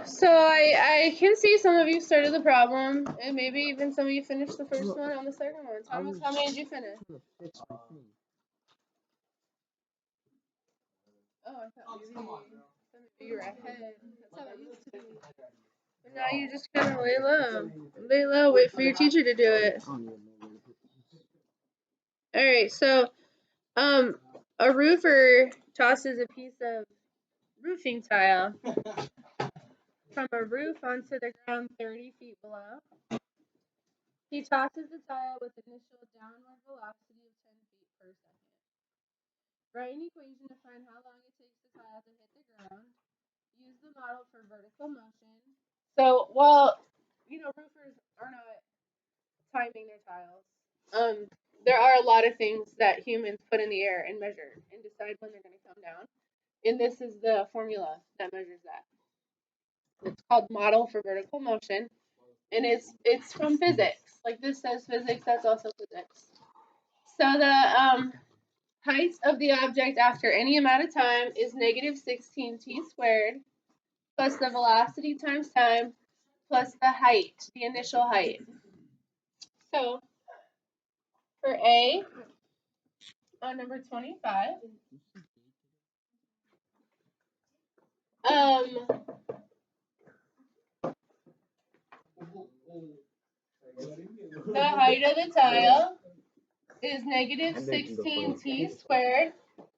So I can see some of you started the problem, and maybe even some of you finished the first one on the second one. Thomas, how many did you finish? Oh, I thought maybe you were ahead. That's how it used to be. But now you just kind of lay low. Lay low, wait for your teacher to do it. Alright, so a roofer tosses a piece of roofing tile from a roof onto the ground 30 feet below. He tosses the tile with initial downward velocity of 10 feet per second. Write an equation to find how long it takes the tile to hit the ground. Use the model for vertical motion. So, well, roofers are not timing their tiles. There are a lot of things that humans put in the air and measure and decide when they're going to come down. And this is the formula that measures that. It's called model for vertical motion. And it's from physics. Like this says physics, that's also physics. So the height of the object after any amount of time is negative 16t squared plus the velocity times time plus the height, the initial height. So for A, on number 25, the height of the tile is negative 16t squared.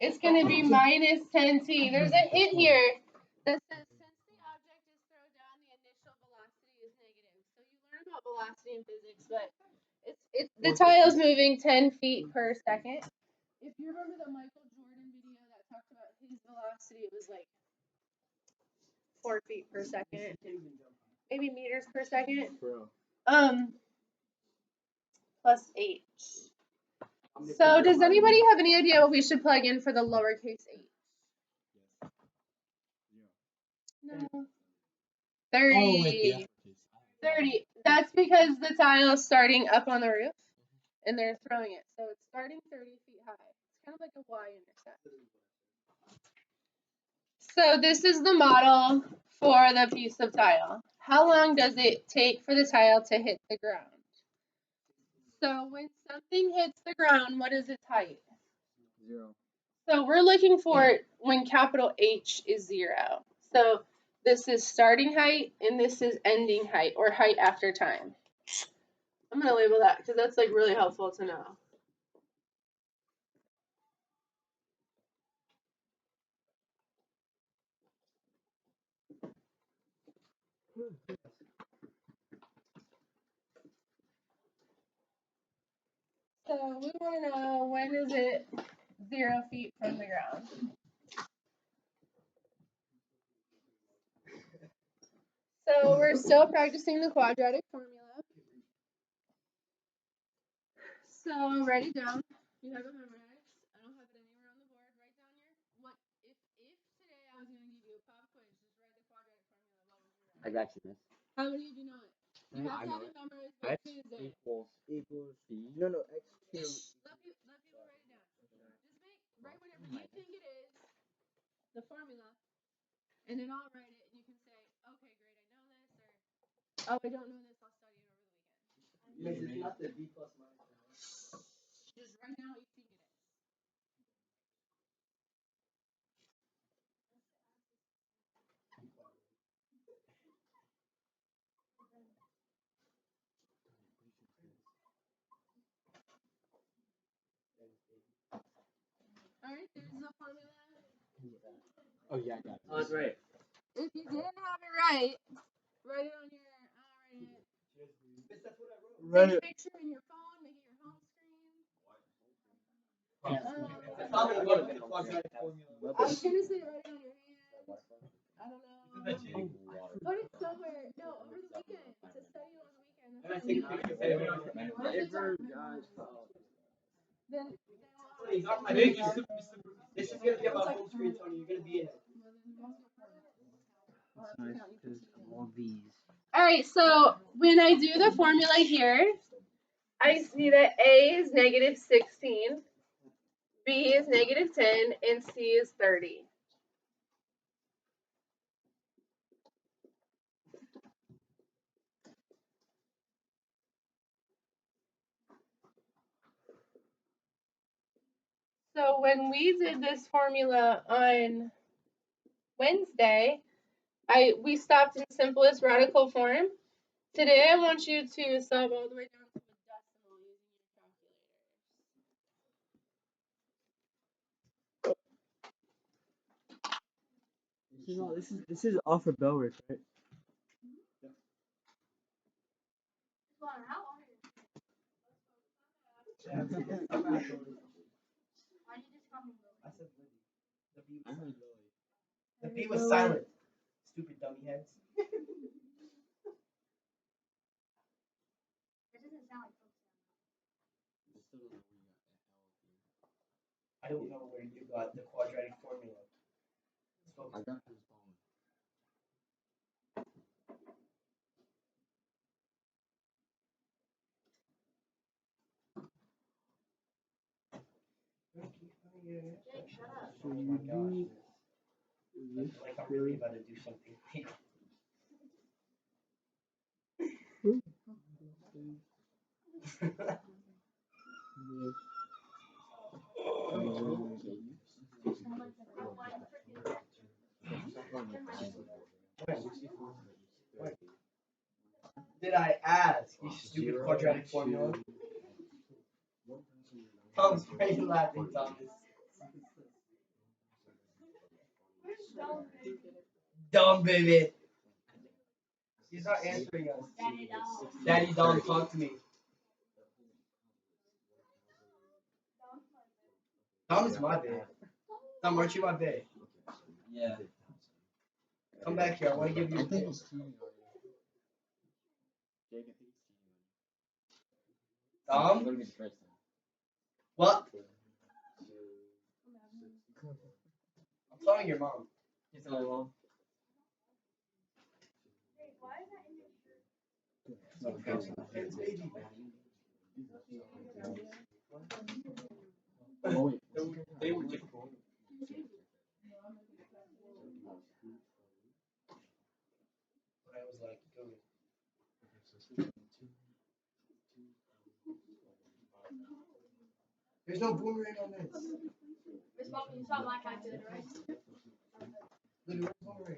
It's going to be minus 10t. There's a hint here that says since the object is thrown down, the initial velocity is negative. So you learn about velocity in physics, but the tile's moving 10 feet per second. If you remember the Michael Jordan video that talked about his velocity, it was like 4 feet per second, maybe meters per second. Plus h. So does anybody have any idea what we should plug in for the lowercase h? No. 30. 30. That's because the tile is starting up on the roof and they're throwing it. So it's starting 30 feet high. It's kind of like a y-intercept. So this is the model for the piece of tile. How long does it take for the tile to hit the ground? So when something hits the ground, what is its height? 0. So we're looking for when capital H is 0. So this is starting height and this is ending height or height after time. I'm going to label that because that's like really helpful to know. So we want to know when is it 0 feet from the ground. So we're still practicing the quadratic formula. So write it down. You have it memorized. I don't have it anywhere on the board. Write down what if today I was going to give you a pop quiz, just write the quadratic formula. What would you write? I got you, miss. How many of you know it? You have to have it memorized. X equals C. No, X cubed. Let people write it down. Just write whatever you think it is, the formula, and then I'll write it, and you can say, okay, great, I know this, or oh, I don't know this, I'll study it over the weekend. It's not the B plus minus. Just write down what you think it is. Alright, there's the formula. Oh, yeah, I got it. Oh, that's right. If you didn't have it right, write it on your, Right. take a picture in your phone, make it your home screen. I thought it would have been a quadratic formula. I was gonna say write it on your hand. I don't know. Put it somewhere. No, over the weekend. To study on the weekend. That's Take a picture. Then I think this is gonna be about home screen, Tony. You're gonna be in it. Alright, so when I do the formula here, I see that A is negative 16, B is negative 10, and C is 30. So when we did this formula on Wednesday, we stopped in simplest radical form. Today I want you to solve all the way down to a decimal using your calculator. This is off of Bellworth, right? The B was silent. Stupid dummy heads. I don't know where you got the quadratic formula. I got this phone. Oh my gosh. Like I'm really about to do something. Did I ask? You stupid quadratic formula. Tom's very laughing, Thomas. Dumb baby. He's not answering us. Daddy Dom, talk to me. Dom is my babe. Dom, aren't you my babe? Yeah. Come back here. I want to give you a babe. Dom? What? I'm telling your mom. You tell your mom? It's baby. Oh, wait. They were just But I was like, dude. There's no boomerang on this. It's not like I did, right? Look, where's boomerang?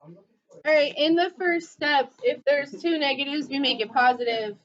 I'm looking for it. All right, in the first step, if there's two negatives, we make it positive.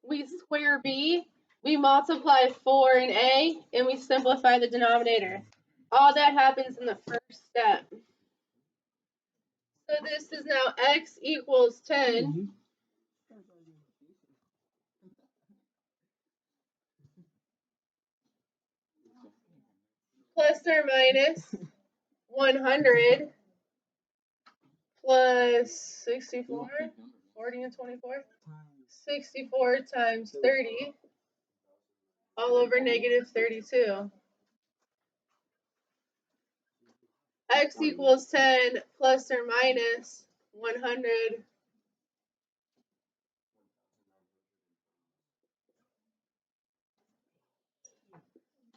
We square b, we multiply 4 in a, and we simplify the denominator. All that happens in the first step. So this is now x equals 10 plus or minus 100 plus 64, 40 and 24, 64 times 30, all over negative 32. X equals 10 plus or minus 100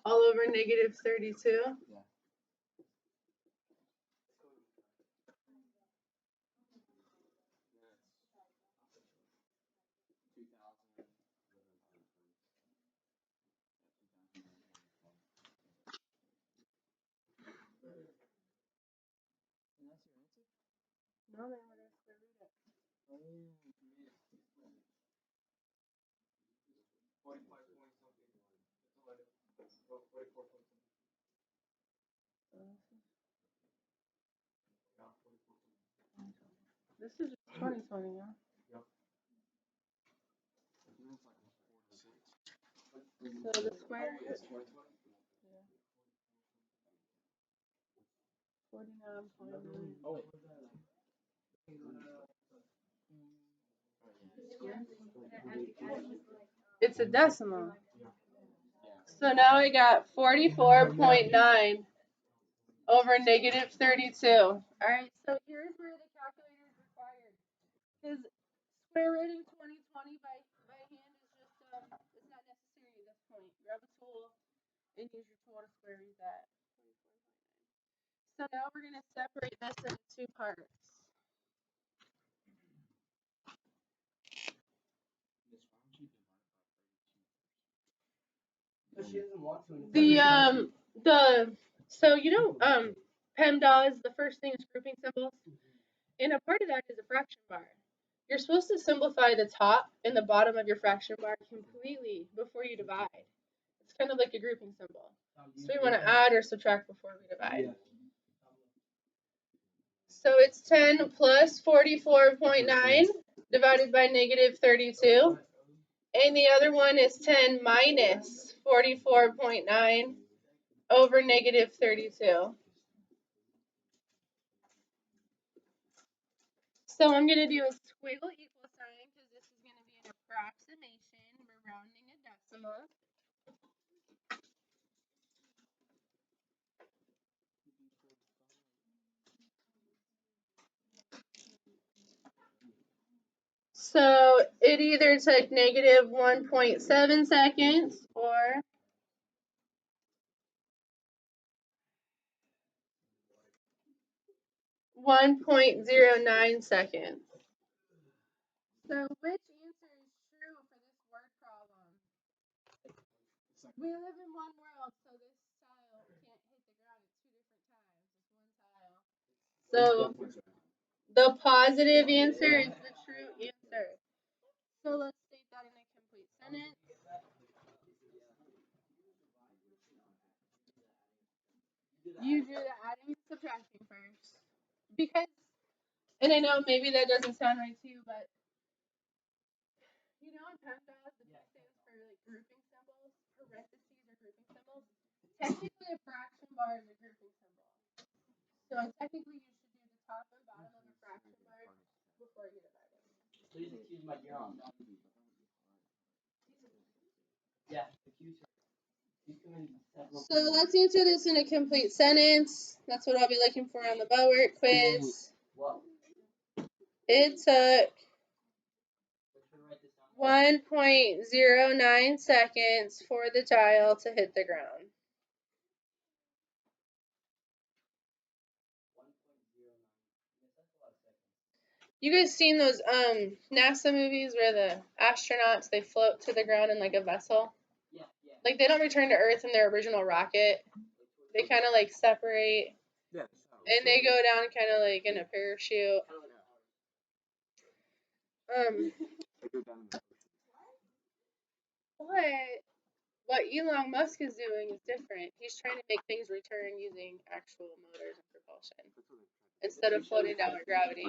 all over negative 32. No, then we're going to square root it. 45 point something. 44 point something. This is just 2020, yeah? Yep. So the square root is 49.9. Oh, wait. It's a decimal. So now I got 44.9 over negative 32. All right, so here's where the calculator is required. Because square rooting 2020 by hand is just, it's not necessary at this point. Grab a tool and use your tool to square root that. So now we're going to separate this into two parts. she doesn't want to. So PEMDAS, the first thing is grouping symbols, and a part of that is a fraction bar. You're supposed to simplify the top and the bottom of your fraction bar completely before you divide. It's kind of like a grouping symbol. So we want to add or subtract before we divide. So it's 10 plus 44.9 divided by negative 32. And the other one is 10 minus 44.9 over negative 32. So I'm going to do a squiggle equal sign because this is going to be an approximation. We're rounding a decimal. So it either took negative 1.7 seconds or 1.09 seconds. So which answer is true for this word problem? We live in one world, so this tile can't hit the ground at two different times. It's one tile. So the positive answer is the true answer. So let's state that in a complete sentence. You do the adding and subtracting first. Because, and I know maybe that doesn't sound right to you, but in PEMDAS, the P stands for like grouping symbols, parentheses are grouping symbols. Technically, a fraction bar is a grouping symbol. So technically, you should do the top and bottom of a fraction bar before you divide it. Please excuse my yawn. Yeah, so let's answer this in a complete sentence. That's what I'll be looking for on the Bowork quiz. It took 1.09 seconds for the tile to hit the ground. You guys seen those NASA movies where the astronauts, they float to the ground in like a vessel? Yeah. Like they don't return to Earth in their original rocket. They kind of like separate. Yeah. And they go down kind of like in a parachute. What Elon Musk is doing is different. He's trying to make things return using actual motors and propulsion instead of floating down with gravity.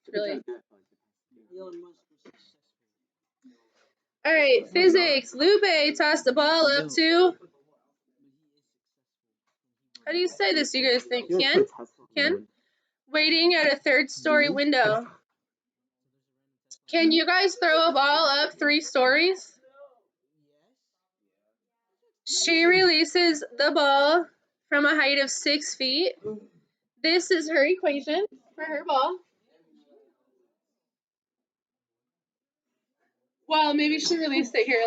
It's really. All right, physics. Lupe tossed the ball up to. How do you say this, you guys think? Ken? Waiting at a third-story window. Can you guys throw a ball up 3 stories? She releases the ball from a height of 6 feet. This is her equation for her ball. Well, maybe she released it here,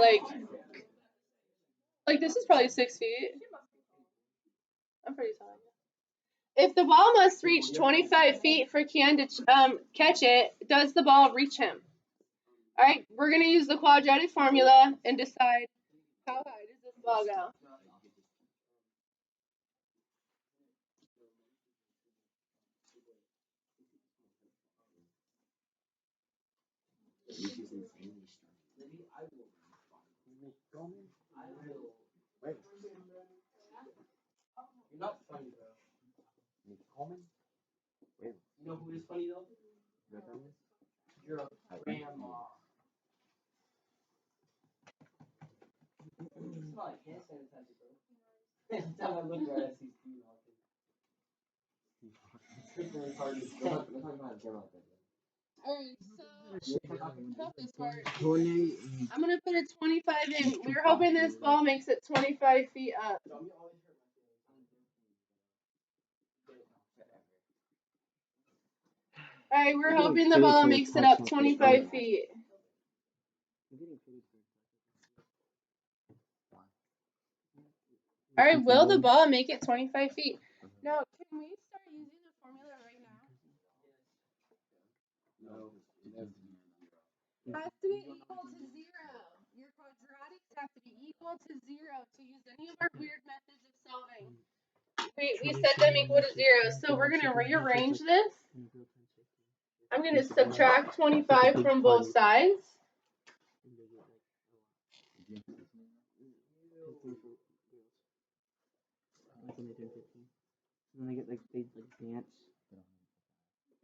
like this is probably 6 feet. I'm pretty tall. If the ball must reach 25 feet for Kian to catch it, does the ball reach him? All right, we're going to use the quadratic formula and decide how high does this ball go. You're not funny, bro. You know who is funny though? Your grandma. It's not like hand sanitizer, bro. Every time I look right, I see Steve Hawking. Alright, so cut this part. I'm gonna put a 25 in. We're hoping this ball makes it 25 feet up. Alright, we're hoping the ball makes it up 25 feet. Alright, will the ball make it 25 feet? Now, can we start using the formula right now? It has to be equal to 0. Your quadratic have to be equal to 0 to use any of our weird methods of solving. We set them equal to 0. So we're going to rearrange this. I'm going to subtract 25 from both sides.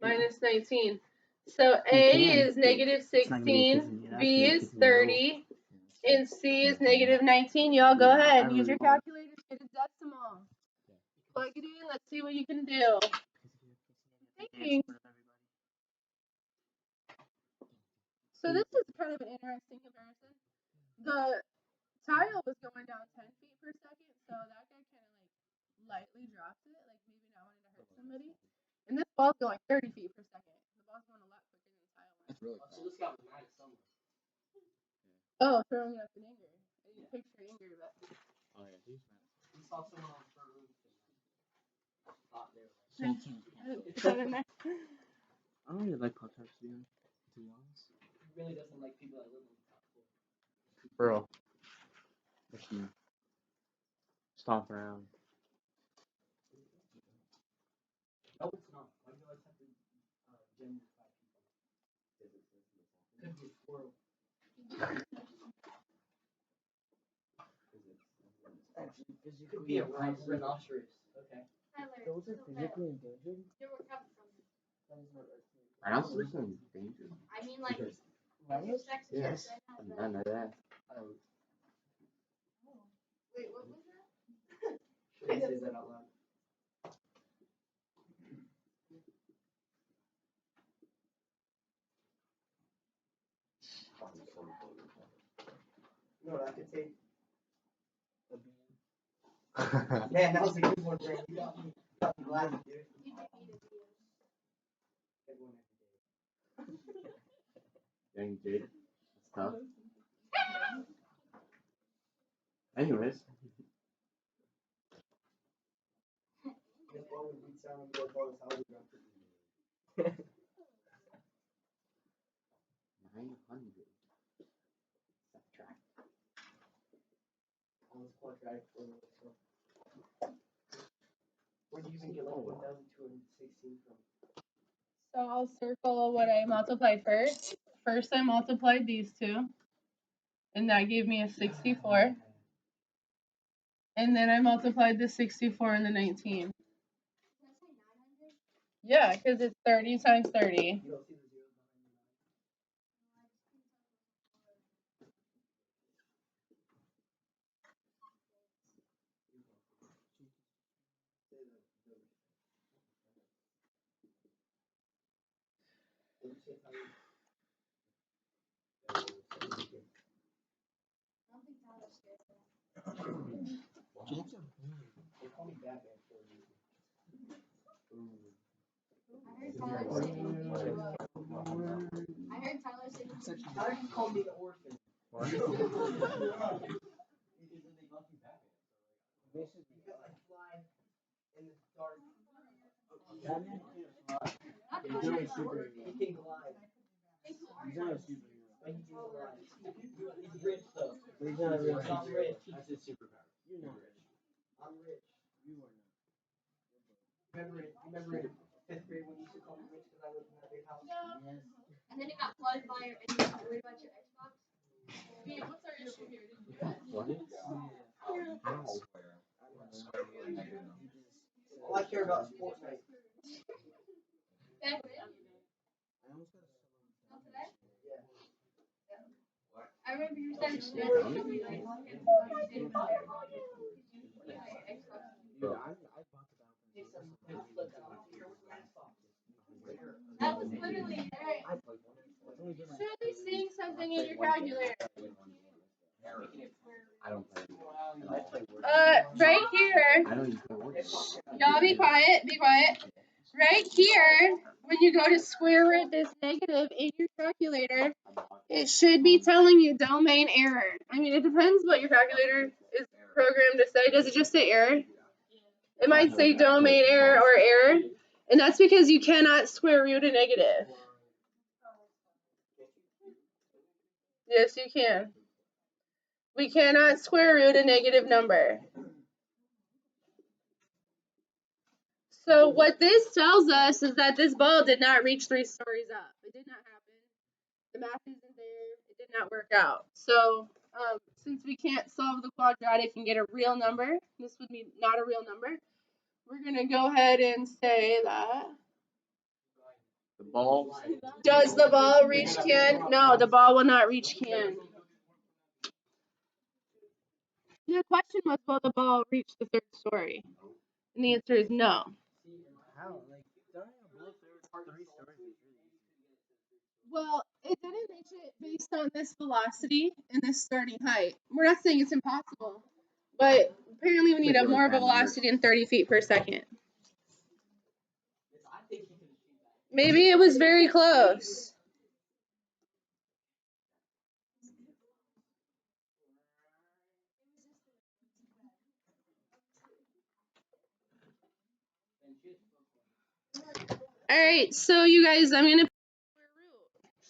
Minus 19. So A is negative 16, B is 30, and C is negative 19. Y'all go ahead. Use your calculator to get a decimal. Plug it in. Let's see what you can do. Thanks. So this is kind of an interesting comparison. The tile was going down 10 feet per second, so that guy kind of like lightly dropped it, like maybe not wanting to hurt somebody. And this ball's going 30 feet per second. The ball's going a lot quicker than the tile went. That's really fast. So this guy was mad at someone. Oh, throwing up in anger. I didn't picture anger, but. Oh yeah, he's mad. He saw someone on the roof and thought they were like. I don't really like Pop-Tarts, to be honest. He really doesn't like people that live on the top floor. Bro. Listen. Stomp around. No, it's not. Why do you always have to genderify people? Could be a squirrel. Actually, physically Could be a rhinoceros. Okay. Those are physically endangered? They were kept from me. That is not right. Rhinoceros are endangered. I mean, like, Because- Rhinos? Yes. I know that. Wait, what was that? Should I say that out loud? No, I could take a bean. Man, that was a good one, bro. You got me laughing, dude. You did need a video. Everyone Dang, dude. That's tough. Anyways. This ball would beat sound and go ball is how we got it. 900. Subtract. On this quadratic formula. Where do you even get like 1,216 from? So I'll circle what I multiplied first. First I multiplied these two, and that gave me a 64. And then I multiplied the 64 and the 19. Did I say 900? Yeah, because it's 30 times 30. You don't see the zeros behind the 9. I don't think Tyler's scared of that. They call me Batman for a reason. I heard Tyler say How did you call me an orphan? Because I fly in the dark. Batman can't fly. He can glide. He's not a superhero. But he can glide. He's rich though. But he's not a real I'm rich. That's his superpower. You're not rich. I'm rich. You are not. Remember in 5th grade when you used to call me rich because I lived in that big house? Yes. And then it got flooded by your, and you got worried about your Xbox. What's our issue here? Did you do it? What? How? All I care about is Fortnite. Ben, I almost got a not today? Yeah. I remember you said it was going to be like, on your Xbox. Dude, I bought the That was literally Should be seeing something in your calculator. I don't play. Right here. I don't even play words. Y'all be quiet, be quiet. Right here, when you go to square root this negative in your calculator, it should be telling you domain error. I mean, it depends what your calculator is programmed to say. Does it just say error? It might say domain error or error, and that's because you cannot square root a negative. Yes, you can. We cannot square root a negative number. So what this tells us is that this ball did not reach 3 stories up. It did not happen. The math isn't there. It did not work out. So since we can't solve the quadratic and get a real number, this would be not a real number, we're going to go ahead and say that. The ball. Does the ball reach can? No, the ball will not reach can. The question was, will the ball reach the 3rd story? And the answer is no. How? Like, don't you both 3 stories? Well, it didn't reach it based on this velocity and this starting height. We're not saying it's impossible, but apparently we need a more of a velocity than 30 feet per second. Maybe it was very close. All right, so you guys, I'm going to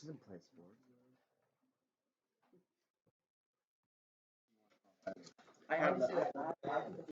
She doesn't play sports. I have that.